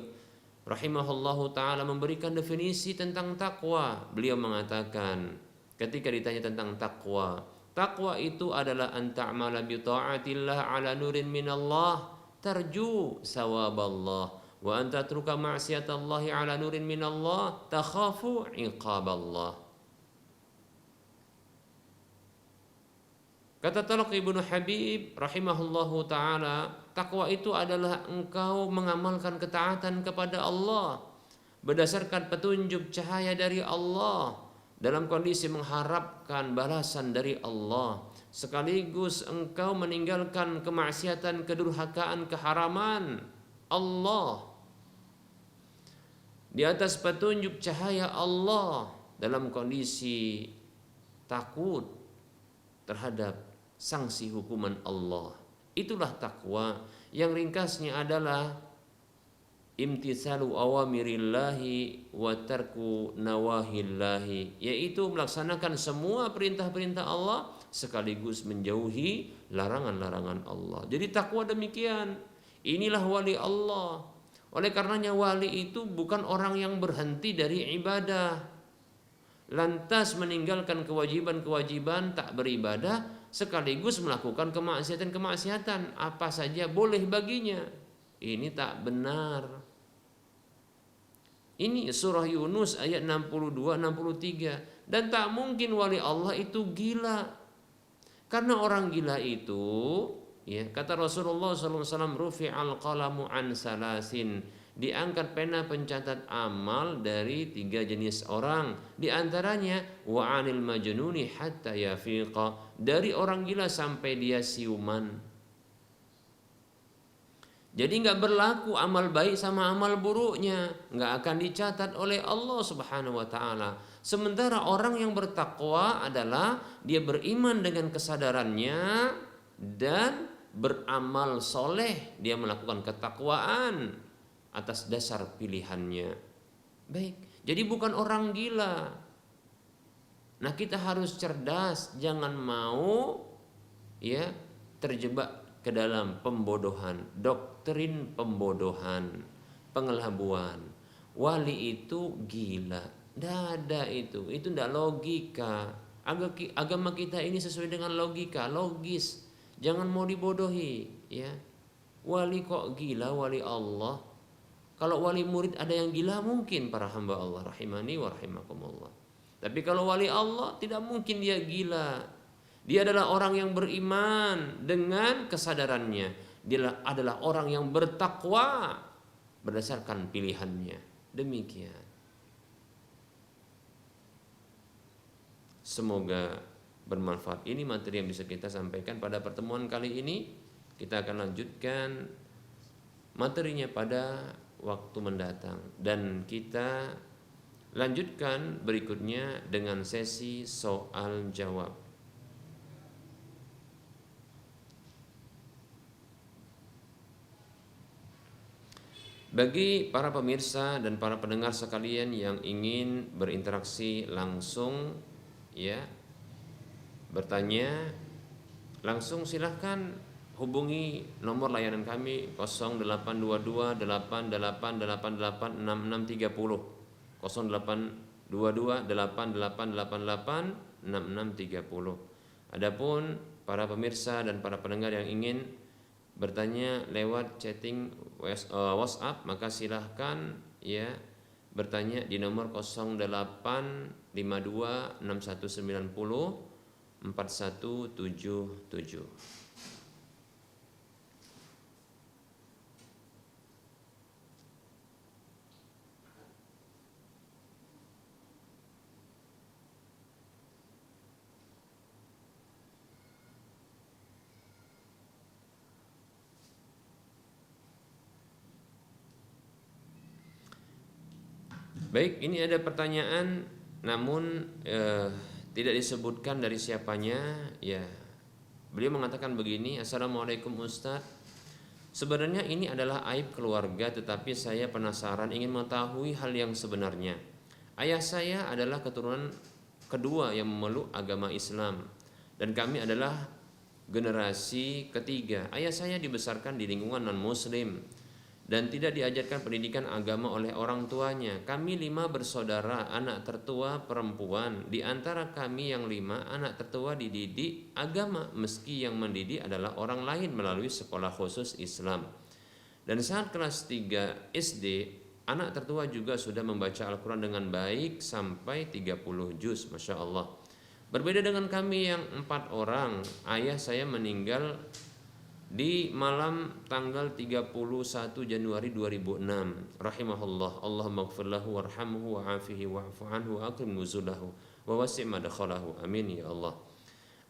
rahimahullahu taala memberikan definisi tentang takwa. Beliau mengatakan ketika ditanya tentang takwa, takwa itu adalah an ta'mala bi ta'atillah ala nurin minallah tarju sawaballah wa an tatruka ma'siyatallahi ala nurin minallah takhafu iqaballah. Kata Talq ibnu Habib rahimahullahu ta'ala, takwa itu adalah engkau mengamalkan ketaatan kepada Allah berdasarkan petunjuk cahaya dari Allah dalam kondisi mengharapkan balasan dari Allah, sekaligus engkau meninggalkan kemaksiatan, kedurhakaan, keharaman Allah di atas petunjuk cahaya Allah dalam kondisi takut terhadap sanksi hukuman Allah. Itulah takwa yang ringkasnya adalah imtitsalu awamirillahi wa tarku nawahillahi, yaitu melaksanakan semua perintah-perintah Allah sekaligus menjauhi larangan-larangan Allah. Jadi takwa demikian. Inilah wali Allah. Oleh karenanya wali itu bukan orang yang berhenti dari ibadah, lantas meninggalkan kewajiban-kewajiban, tak beribadah, sekaligus melakukan kemaksiatan-kemaksiatan apa saja boleh baginya. Ini tak benar. Ini surah Yunus ayat 62-63. Dan tak mungkin wali Allah itu gila. Karena orang gila itu, ya, kata Rasulullah SAW, rufi'al qalamu an salasin, diangkat pena pencatat amal dari 3 jenis orang, di antaranya wa anil majnuni hatta yafiqa, dari orang gila sampai dia siuman. Jadi nggak berlaku amal baik sama amal buruknya, nggak akan dicatat oleh Allah Subhanahu wa taala. Sementara orang yang bertakwa adalah dia beriman dengan kesadarannya dan beramal soleh, dia melakukan ketakwaan atas dasar pilihannya. Baik, jadi bukan orang gila. Nah, kita harus cerdas, jangan mau ya terjebak ke dalam pembodohan, doktrin pembodohan, pengelabuan. Wali itu gila, tidak ada itu tidak logika. Agama kita ini sesuai dengan logika, logis, jangan mau dibodohi, ya. Wali kok gila, wali Allah? Kalau wali murid ada yang gila, mungkin para hamba Allah rahimani wa rahimakumullah. Tapi kalau wali Allah tidak mungkin dia gila. Dia adalah orang yang beriman dengan kesadarannya. Dia adalah orang yang bertakwa berdasarkan pilihannya. Demikian. Semoga bermanfaat. Ini materi yang bisa kita sampaikan pada pertemuan kali ini. Kita akan lanjutkan materinya pada waktu mendatang. Dan kita lanjutkan berikutnya dengan sesi soal jawab. Bagi para pemirsa dan para pendengar sekalian yang ingin berinteraksi langsung, ya, bertanya langsung, silahkan hubungi nomor layanan kami 0822 8888 6630, 0822 8888 6630. Adapun para pemirsa dan para pendengar yang ingin bertanya lewat chatting WhatsApp, maka silahkan ya bertanya di nomor 0852 6190 4177. Baik, ini ada pertanyaan namun tidak disebutkan dari siapanya, ya. Beliau mengatakan begini, Assalamualaikum Ustaz. Sebenarnya ini adalah aib keluarga, tetapi saya penasaran ingin mengetahui hal yang sebenarnya. Ayah saya adalah keturunan kedua yang memeluk agama Islam, dan kami adalah generasi ketiga. Ayah saya dibesarkan di lingkungan non-muslim dan tidak diajarkan pendidikan agama oleh orang tuanya. Kami 5 bersaudara, anak tertua perempuan. Di antara kami yang 5, anak tertua dididik agama, meski yang mendidik adalah orang lain melalui sekolah khusus Islam. Dan saat kelas 3 SD, anak tertua juga sudah membaca Al-Quran dengan baik sampai 30 juz, Masya Allah. Berbeda dengan kami yang 4 orang, ayah saya meninggal di malam tanggal 31 Januari 2006. Rahimahullah. Allahumma ighfir lahu warhamhu wa'afihi wa'fu anhu wa akrim nuzulahu wa wasi' madkhalahu. Amin ya Allah.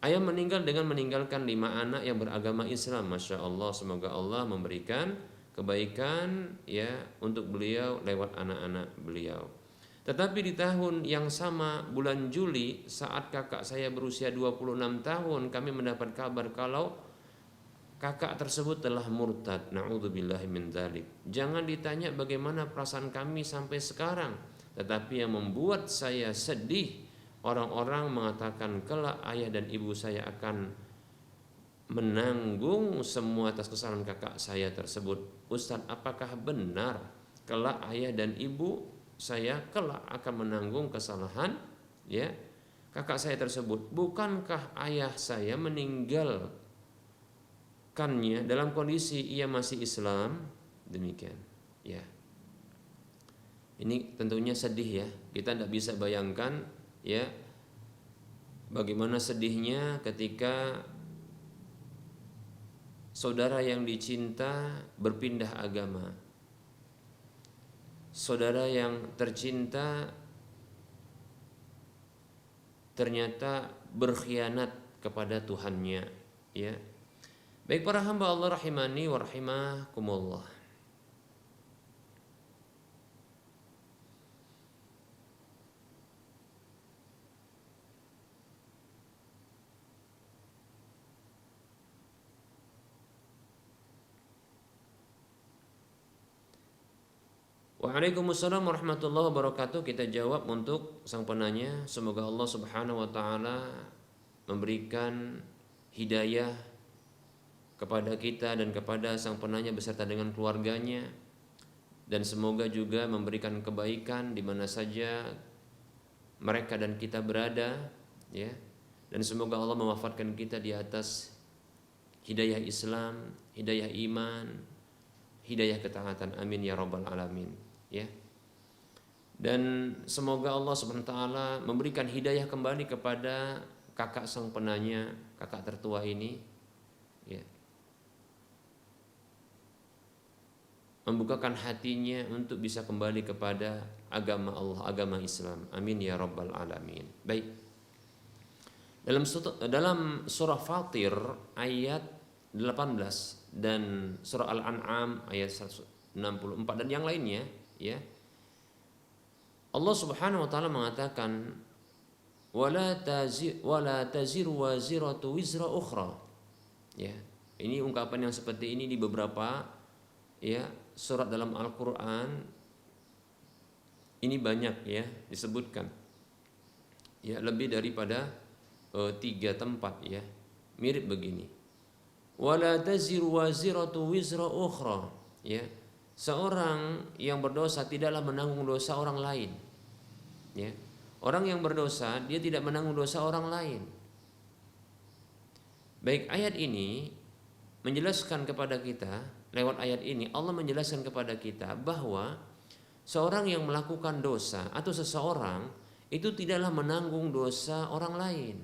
Ayah meninggal dengan meninggalkan 5 anak yang beragama Islam. Masya Allah. Semoga Allah memberikan kebaikan ya untuk beliau lewat anak-anak beliau. Tetapi di tahun yang sama, bulan Juli, saat kakak saya berusia 26 tahun, kami mendapat kabar kalau kakak tersebut telah murtad. Na'udzubillahi min dzalik. Jangan ditanya bagaimana perasaan kami sampai sekarang, tetapi yang membuat saya sedih, orang-orang mengatakan kelak ayah dan ibu saya akan menanggung semua atas kesalahan kakak saya tersebut. Ustaz, apakah benar kelak ayah dan ibu saya kelak akan menanggung kesalahan ya kakak saya tersebut? Bukankah ayah saya meninggal dalam kondisi ia masih Islam? Demikian ya. Ini tentunya sedih ya. Kita tidak bisa bayangkan ya bagaimana sedihnya ketika saudara yang dicinta berpindah agama, saudara yang tercinta ternyata berkhianat kepada Tuhannya ya. Baik para hamba Allah rahimani wa rahimakumullah. Waalaikumsalam warahmatullahi wabarakatuh. Kita jawab untuk sang penanya. Semoga Allah subhanahu wa ta'ala memberikan hidayah kepada kita dan kepada sang penanya beserta dengan keluarganya, dan semoga juga memberikan kebaikan di mana saja mereka dan kita berada ya, dan semoga Allah mewafatkan kita di atas hidayah Islam, hidayah iman, hidayah ketaatan. Amin ya rabbal alamin ya. Dan semoga Allah subhanahu wa ta'ala memberikan hidayah kembali kepada kakak sang penanya, kakak tertua ini ya, membukakan hatinya untuk bisa kembali kepada agama Allah, agama Islam. Amin ya rabbal alamin. Baik. Dalam surah Fatir ayat 18 dan surah Al-An'am ayat 164 dan yang lainnya ya, Allah Subhanahu wa taala mengatakan wala taziru waziratu wizra ukhra. Ya. Ini ungkapan yang seperti ini di beberapa ya surat dalam Al-Qur'an ini banyak ya disebutkan. Ya, lebih daripada 3 tempat ya. Mirip begini. Wala taziru waziratu wizra ukhra. Ya. Seorang yang berdosa tidaklah menanggung dosa orang lain. Ya. Orang yang berdosa dia tidak menanggung dosa orang lain. Baik, ayat ini menjelaskan kepada kita, lewat ayat ini Allah menjelaskan kepada kita bahwa seorang yang melakukan dosa atau seseorang itu tidaklah menanggung dosa orang lain.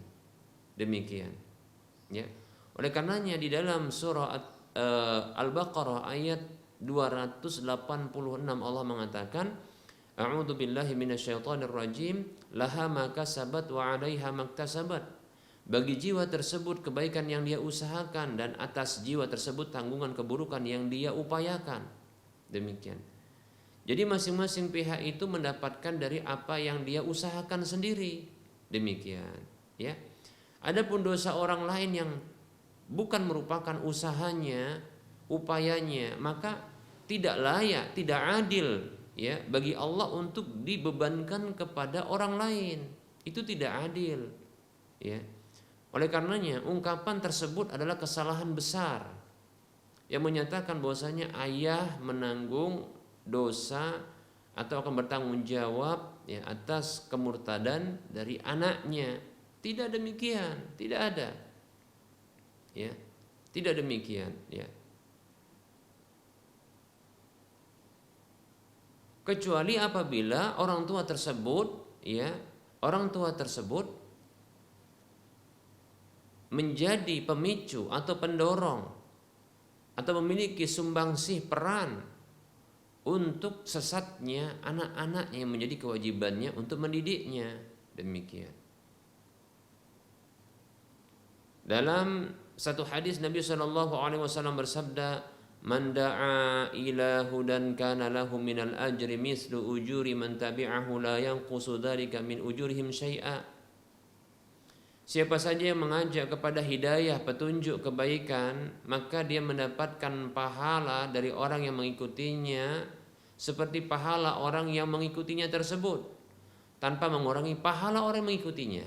Demikian. Ya. Oleh karenanya di dalam surah Al-Baqarah ayat 286 Allah mengatakan, A'udzu billahi minasyaitonir rajim, laha ma kasabat wa 'alaiha maktasabat. Bagi jiwa tersebut kebaikan yang dia usahakan dan atas jiwa tersebut tanggungan keburukan yang dia upayakan. Demikian. Jadi masing-masing pihak itu mendapatkan dari apa yang dia usahakan sendiri. Demikian, ya. Adapun dosa orang lain yang bukan merupakan usahanya, upayanya, maka tidak layak, tidak adil ya bagi Allah untuk dibebankan kepada orang lain. Itu tidak adil, ya. Oleh karenanya ungkapan tersebut adalah kesalahan besar yang menyatakan bahwasanya ayah menanggung dosa atau akan bertanggung jawab ya atas kemurtadan dari anaknya. Tidak demikian, tidak ada. Ya. Tidak demikian, ya. Kecuali apabila orang tua tersebut, ya, orang tua tersebut menjadi pemicu atau pendorong atau memiliki sumbangsih peran untuk sesatnya anak-anaknya yang menjadi kewajibannya untuk mendidiknya. Demikian. Dalam satu hadis Nabi SAW bersabda, "Man da'a ila hudan kana lahu minal ajri mislu ujuri man tabi'ahu la yanqusu dzalika min ujurihim syai'a." Siapa saja yang mengajak kepada hidayah, petunjuk kebaikan, maka dia mendapatkan pahala dari orang yang mengikutinya seperti pahala orang yang mengikutinya tersebut, tanpa mengurangi pahala orang yang mengikutinya.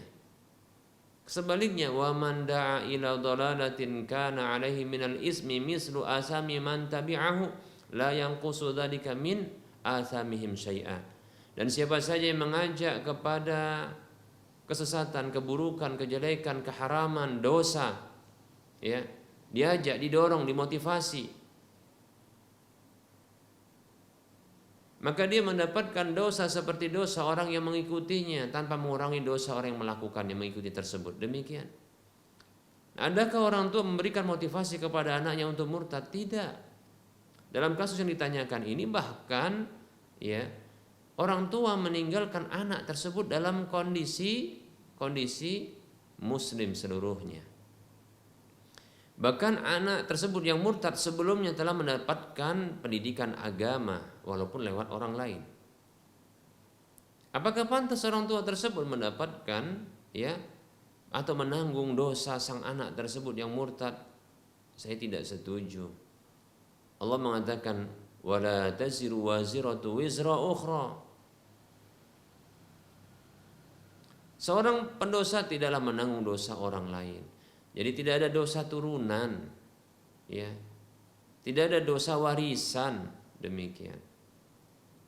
Sebaliknya, wa man da'a ila dhalalatin kana 'alaihi minal ismi mislu asami man tabi'ahu la yanqusu dzalika min athamihim syai'a. Dan siapa saja yang mengajak kepada kesesatan, keburukan, kejelekan, keharaman, dosa, ya, diajak, didorong, dimotivasi, maka dia mendapatkan dosa seperti dosa orang yang mengikutinya tanpa mengurangi dosa orang yang melakukan yang mengikuti tersebut. Demikian. Adakah orang tua memberikan motivasi kepada anaknya untuk murtad? Tidak. Dalam kasus yang ditanyakan ini bahkan ya orang tua meninggalkan anak tersebut dalam kondisi muslim seluruhnya. Bahkan anak tersebut yang murtad sebelumnya telah mendapatkan pendidikan agama walaupun lewat orang lain. Apakah pantas orang tua tersebut mendapatkan ya atau menanggung dosa sang anak tersebut yang murtad? Saya tidak setuju. Allah mengatakan wala taziru waziratu wizra ukhra. Seorang pendosa tidaklah menanggung dosa orang lain. Jadi tidak ada dosa turunan, ya, tidak ada dosa warisan, demikian.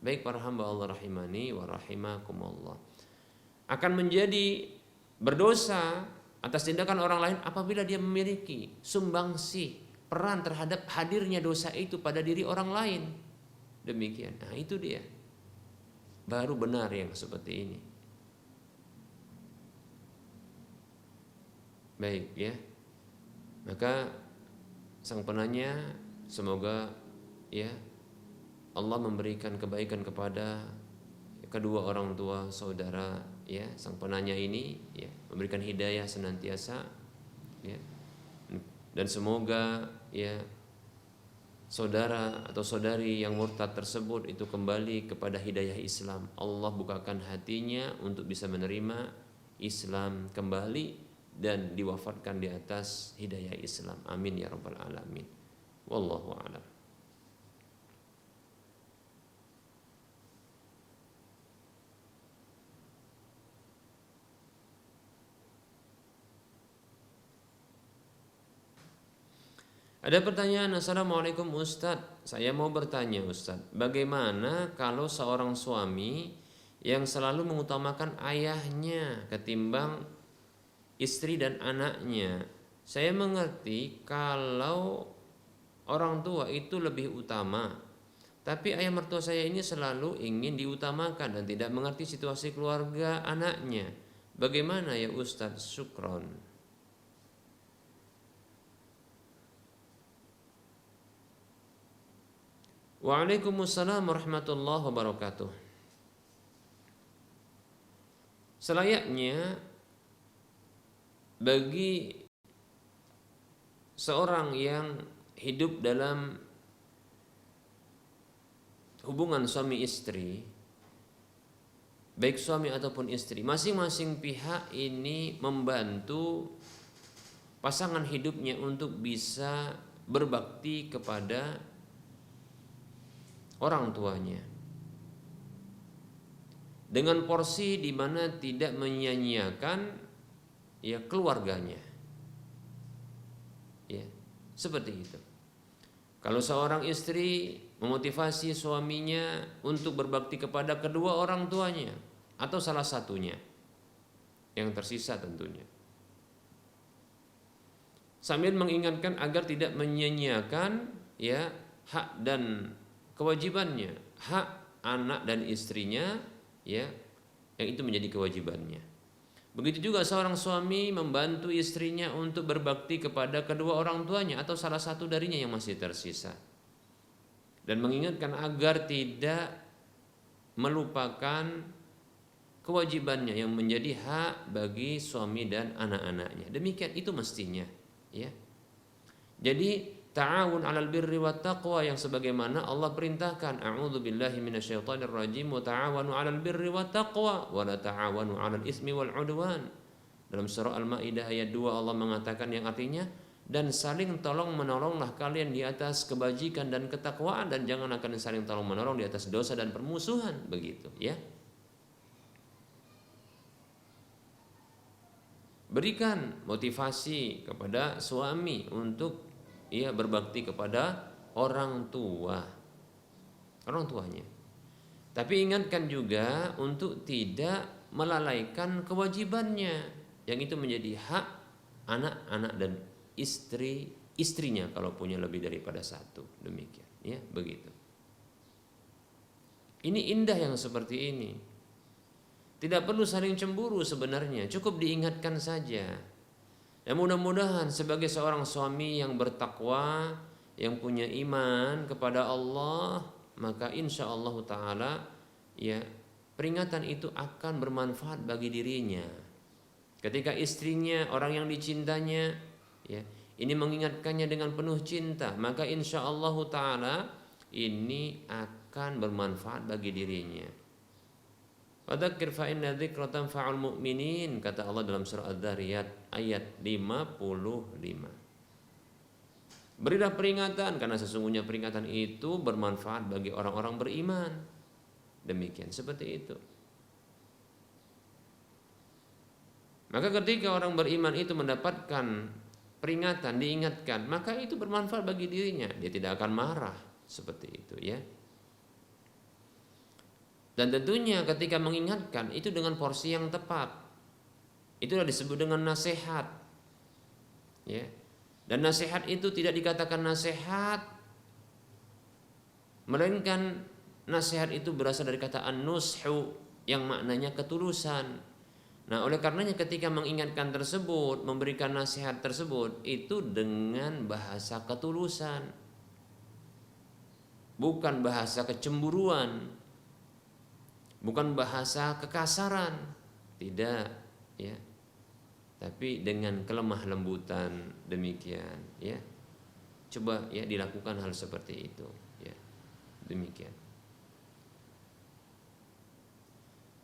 Baik para hamba Allah rahimani wa rahimakumullah. Akan menjadi berdosa atas tindakan orang lain apabila dia memiliki sumbangsih peran terhadap hadirnya dosa itu pada diri orang lain. Demikian. Nah, itu dia. Baru benar yang seperti ini. Baik ya. Maka sang penanya semoga ya Allah memberikan kebaikan kepada kedua orang tua saudara ya sang penanya ini ya, memberikan hidayah senantiasa ya. Dan semoga ya saudara atau saudari yang murtad tersebut itu kembali kepada hidayah Islam. Allah bukakan hatinya untuk bisa menerima Islam kembali dan diwafatkan di atas hidayah Islam. Amin ya rabbal alamin. Wallahu a'lam. Ada pertanyaan, Assalamualaikum Ustadz. Saya mau bertanya Ustadz, bagaimana kalau seorang suami yang selalu mengutamakan ayahnya ketimbang istri dan anaknya? Saya mengerti kalau orang tua itu lebih utama, tapi ayah mertua saya ini selalu ingin diutamakan dan tidak mengerti situasi keluarga anaknya. Bagaimana ya Ustadz? Syukron. Waalaikumsalam warahmatullahi wabarakatuh. Selayaknya bagi seorang yang hidup dalam hubungan suami istri, baik suami ataupun istri, masing-masing pihak ini membantu pasangan hidupnya untuk bisa berbakti kepada orang tuanya. dengan porsi di mana tidak menyia-nyiakan ya keluarganya. Ya, seperti itu. Kalau seorang istri memotivasi suaminya untuk berbakti kepada kedua orang tuanya atau salah satunya yang tersisa tentunya, sambil mengingatkan agar tidak menyia-nyiakan ya hak dan kewajibannya, hak anak dan istrinya ya, yang itu menjadi kewajibannya. Begitu juga seorang suami membantu istrinya untuk berbakti kepada kedua orang tuanya atau salah satu darinya yang masih tersisa, dan mengingatkan agar tidak melupakan kewajibannya yang menjadi hak bagi suami dan anak-anaknya. Demikian itu mestinya, ya. Jadi ta'awun 'alal birri wat taqwa yang sebagaimana Allah perintahkan, a'udzubillahi minasyaitonir rajim, wa ta'awanu 'alal birri wat taqwa wa la ta'awanu 'alal ismi wal 'udwan. Dalam surah Al-Maidah ayat 2 Allah mengatakan yang artinya, dan saling tolong menolonglah kalian di atas kebajikan dan ketakwaan, dan jangan akan saling tolong menolong di atas dosa dan permusuhan, begitu ya. Berikan motivasi kepada suami untuk ia berbakti kepada orang tuanya. Tapi ingatkan juga untuk tidak melalaikan kewajibannya, yang itu menjadi hak anak-anak dan istrinya kalau punya lebih daripada satu. Demikian, ya, begitu. Ini indah yang seperti ini. Tidak perlu saling cemburu sebenarnya, cukup diingatkan saja. Dan mudah-mudahan sebagai seorang suami yang bertakwa, yang punya iman kepada Allah, maka insya Allah Ta'ala ya, peringatan itu akan bermanfaat bagi dirinya. Ketika istrinya, orang yang dicintanya, ya, ini mengingatkannya dengan penuh cinta, maka insya Allah Ta'ala ini akan bermanfaat bagi dirinya. Fadzakir fa inna dzikra tanfa'ul mu'minin, kata Allah dalam surah Adz-Dzariyat ayat 55. Berilah peringatan karena sesungguhnya peringatan itu bermanfaat bagi orang-orang beriman. Demikian, seperti itu. Maka ketika orang beriman itu mendapatkan peringatan, diingatkan, maka itu bermanfaat bagi dirinya. Dia tidak akan marah, seperti itu ya. Dan tentunya ketika mengingatkan itu dengan porsi yang tepat. Itulah disebut dengan nasihat. Ya. Dan nasihat itu tidak dikatakan nasihat, melainkan nasihat itu berasal dari kata an-nushu yang maknanya ketulusan. Nah, oleh karenanya ketika mengingatkan tersebut, memberikan nasihat tersebut itu dengan bahasa ketulusan. Bukan bahasa kecemburuan. Bukan bahasa kekasaran, tidak, ya. Tapi dengan kelemah lembutan, demikian, ya. Coba ya dilakukan hal seperti itu, ya. Demikian.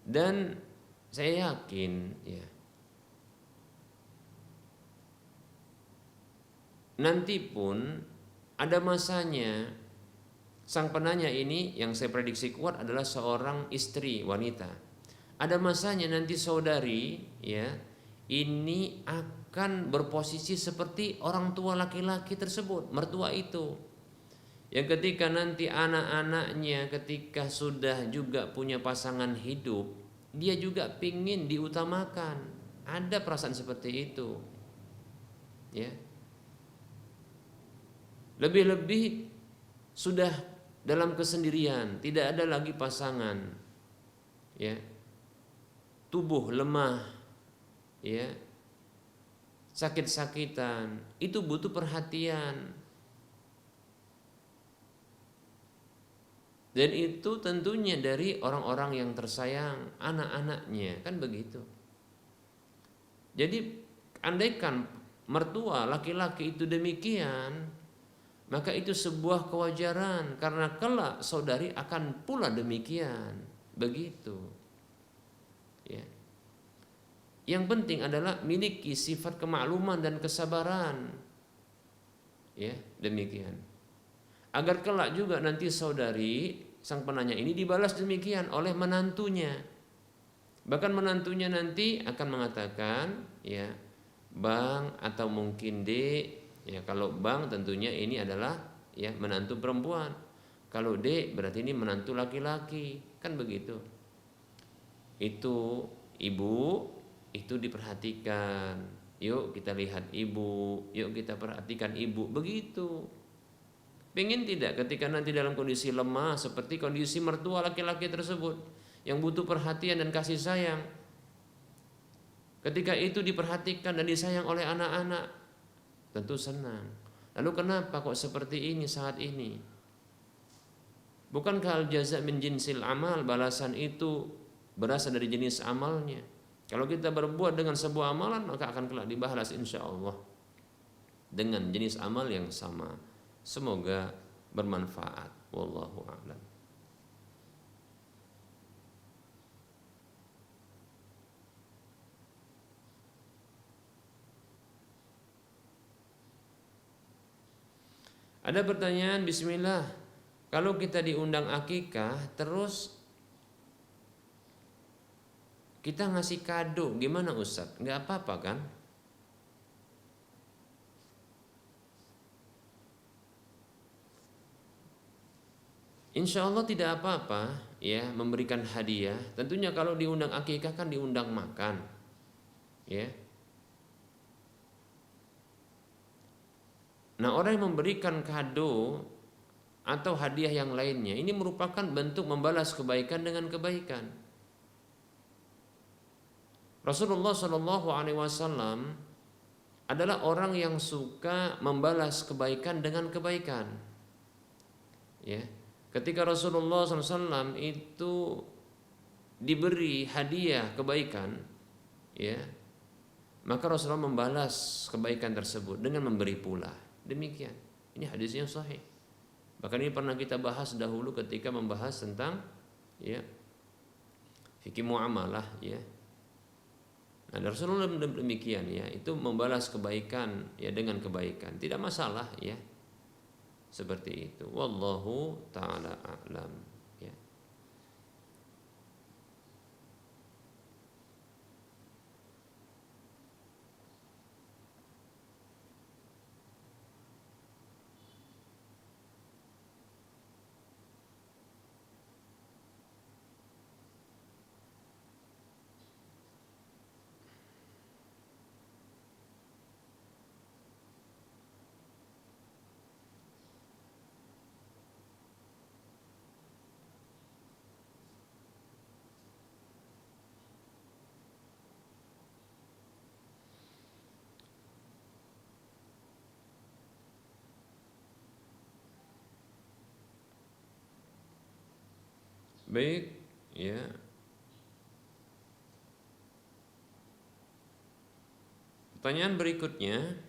Dan saya yakin, ya, nanti pun ada masanya. Sang penanya ini yang saya prediksi kuat adalah seorang istri wanita. Ada masanya nanti saudari ya ini akan berposisi seperti orang tua laki-laki tersebut, mertua itu. Yang ketika nanti anak-anaknya ketika sudah juga punya pasangan hidup, dia juga pingin diutamakan. Ada perasaan seperti itu. Ya. Lebih-lebih sudah dalam kesendirian, tidak ada lagi pasangan, ya, tubuh lemah, ya, sakit-sakitan, itu butuh perhatian, dan itu tentunya dari orang-orang yang tersayang, anak-anaknya, kan begitu. Jadi andaikan mertua laki-laki itu demikian, maka itu sebuah kewajaran karena kelak saudari akan pula demikian, begitu. Ya. Yang penting adalah miliki sifat kemakluman dan kesabaran, ya, demikian. Agar kelak juga nanti saudari sang penanya ini dibalas demikian oleh menantunya, Bahkan menantunya nanti akan mengatakan, ya, Bang atau mungkin Dek, ya kalau Bang tentunya ini adalah ya menantu perempuan. Kalau Dek berarti ini menantu laki-laki, kan begitu. Itu ibu itu diperhatikan. Yuk kita lihat ibu, yuk kita perhatikan ibu, begitu. Pengen tidak ketika nanti dalam kondisi lemah seperti kondisi mertua laki-laki tersebut yang butuh perhatian dan kasih sayang. Ketika itu diperhatikan dan disayang oleh anak-anak, tentu senang. Lalu kenapa kok seperti ini saat ini? Bukankah al-jaza' min jinsil amal, balasan itu berasal dari jenis amalnya. Kalau kita berbuat dengan sebuah amalan, maka akan kelak dibalas insya Allah dengan jenis amal yang sama. Semoga bermanfaat. Wallahu a'lam. Ada pertanyaan, bismillah. Kalau kita diundang akikah, terus kita ngasih kado, gimana Ustaz? Nggak apa-apa kan? Insya Allah tidak apa-apa ya memberikan hadiah. Tentunya kalau diundang akikah kan diundang makan, ya. Nah, orang yang memberikan kado atau hadiah yang lainnya ini merupakan bentuk membalas kebaikan dengan kebaikan. Rasulullah Shallallahu Alaihi Wasallam adalah orang yang suka membalas kebaikan dengan kebaikan. Ya, ketika Rasulullah SAW itu diberi hadiah kebaikan, ya, maka Rasulullah membalas kebaikan tersebut dengan memberi pula. Demikian. Ini hadisnya sahih. Bahkan ini pernah kita bahas dahulu ketika membahas tentang ya fikih muamalah, ya. Nah, Rasulullah demikian, ya, itu membalas kebaikan ya dengan kebaikan. Tidak masalah, ya. Seperti itu. Wallahu taala a'lam, ya. Baik, ya. Pertanyaan berikutnya,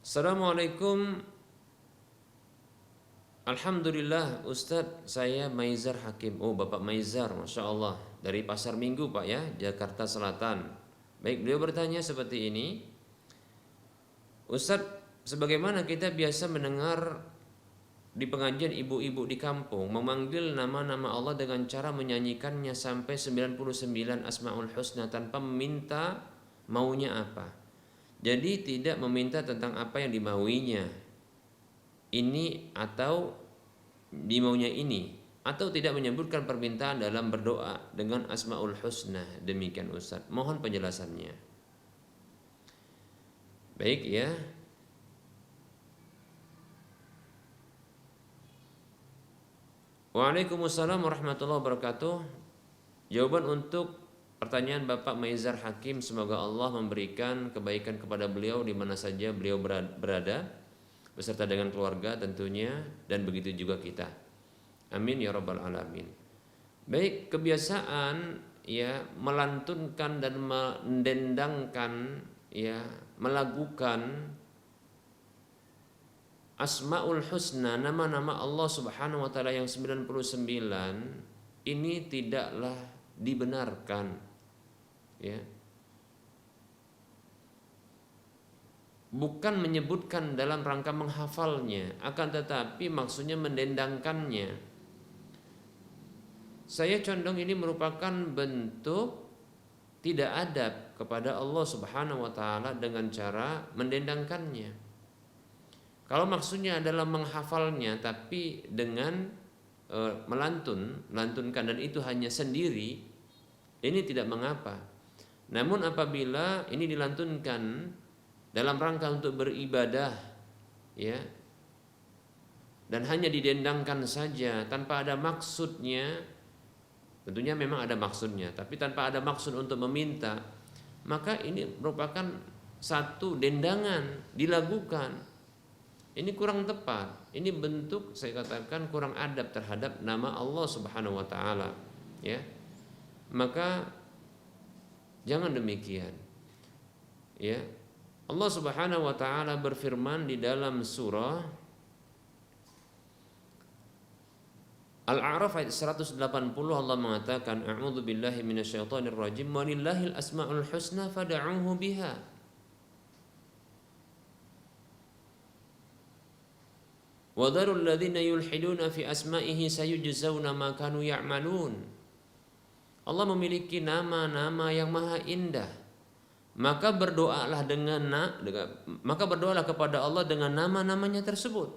Assalamualaikum. Alhamdulillah Ustadz, saya Maizar Hakim. Oh, Bapak Maizar, Masya Allah, dari Pasar Minggu Pak, ya, Jakarta Selatan. Baik, beliau bertanya seperti ini. Ustadz, sebagaimana kita biasa mendengar di pengajian ibu-ibu di kampung memanggil nama-nama Allah dengan cara menyanyikannya sampai 99 Asmaul Husna tanpa meminta maunya apa. Jadi tidak meminta tentang apa yang dimauinya ini atau dimaunya ini, atau tidak menyebutkan permintaan dalam berdoa dengan Asmaul Husna. Demikian Ustaz, mohon penjelasannya. Baik, ya. Waalaikumsalam warahmatullahi wabarakatuh. Jawaban untuk pertanyaan Bapak Maizar Hakim, semoga Allah memberikan kebaikan kepada beliau di mana saja beliau berada, beserta dengan keluarga tentunya, dan begitu juga kita. Amin ya rabbal alamin. Baik, kebiasaan ya melantunkan dan mendendangkan, ya, melakukan Asmaul Husna, nama-nama Allah Subhanahu wa taala yang 99 ini tidaklah dibenarkan, ya. bukan menyebutkan dalam rangka menghafalnya, akan tetapi maksudnya mendendangkannya. Saya condong ini merupakan bentuk tidak adab kepada Allah Subhanahu wa taala dengan cara mendendangkannya. Kalau maksudnya adalah menghafalnya tapi dengan melantunkan dan itu hanya sendiri, ini tidak mengapa. Namun apabila ini dilantunkan dalam rangka untuk beribadah, ya, dan hanya didendangkan saja tanpa ada maksudnya, tentunya memang ada maksudnya, tapi tanpa ada maksud untuk meminta, maka ini merupakan satu dendangan dilakukan. Ini kurang tepat. Ini bentuk, saya katakan, kurang adab terhadap nama Allah Subhanahu wa taala, ya. Maka jangan demikian. Ya. Allah Subhanahu wa taala berfirman di dalam surah Al-A'raf ayat 180, Allah mengatakan, a'udzu billahi minasyaitonir rajim, walillahil asmaul husna fad'uuhu biha. Wa dharul ladzina yulhiduna fi asma'ihi sayujzauna ma kanu ya'malun. Allah memiliki nama-nama yang maha indah. Maka berdoalah kepada Allah dengan nama-namanya tersebut,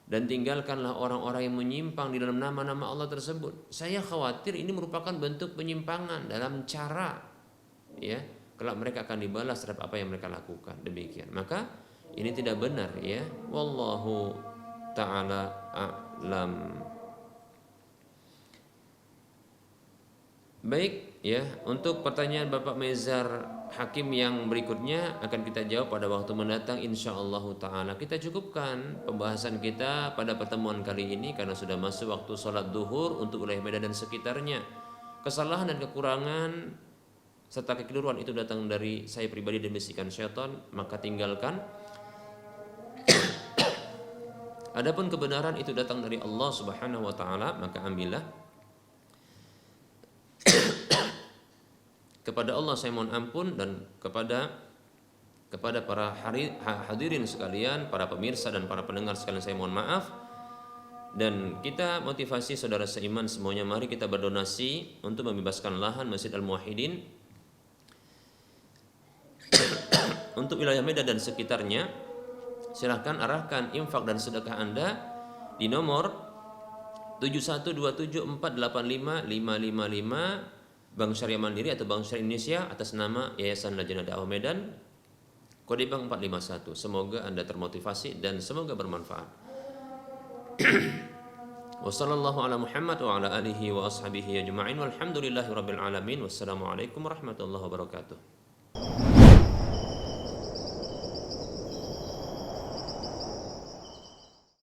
dan tinggalkanlah orang-orang yang menyimpang di dalam nama-nama Allah tersebut. Saya khawatir ini merupakan bentuk penyimpangan dalam cara, ya, kelak mereka akan dibalas terhadap apa yang mereka lakukan. Demikian. Maka ini tidak benar, ya. Wallahu ta'ala a'lam. Baik, ya, untuk pertanyaan Bapak Mezar Hakim yang berikutnya akan kita jawab pada waktu mendatang insyaallah ta'ala. Kita cukupkan pembahasan kita pada pertemuan kali ini karena sudah masuk waktu sholat duhur untuk wilayah Medan dan sekitarnya. Kesalahan dan kekurangan serta kekeliruan itu datang dari saya pribadi dan bisikan syaitan, maka tinggalkan. Adapun kebenaran itu datang dari Allah Subhanahu wa taala, maka ambillah. Kepada Allah saya mohon ampun, dan kepada para hadirin sekalian, para pemirsa dan para pendengar sekalian saya mohon maaf. Dan kita motivasi saudara seiman semuanya, mari kita berdonasi untuk membebaskan lahan Masjid Al-Muwahhidin untuk wilayah Medan dan sekitarnya. Silahkan arahkan infak dan sedekah Anda di nomor 7127485555 Bank Syariah Mandiri atau Bank Syariah Indonesia atas nama Yayasan Lajnah Dakwah Medan, kode bank 451. Semoga Anda termotivasi dan semoga bermanfaat. Wassallallahu ala Muhammad wa ala alihi wa ashabihi ajma'in walhamdulillahi rabbil alamin. Wassalamualaikum warahmatullahi wabarakatuh.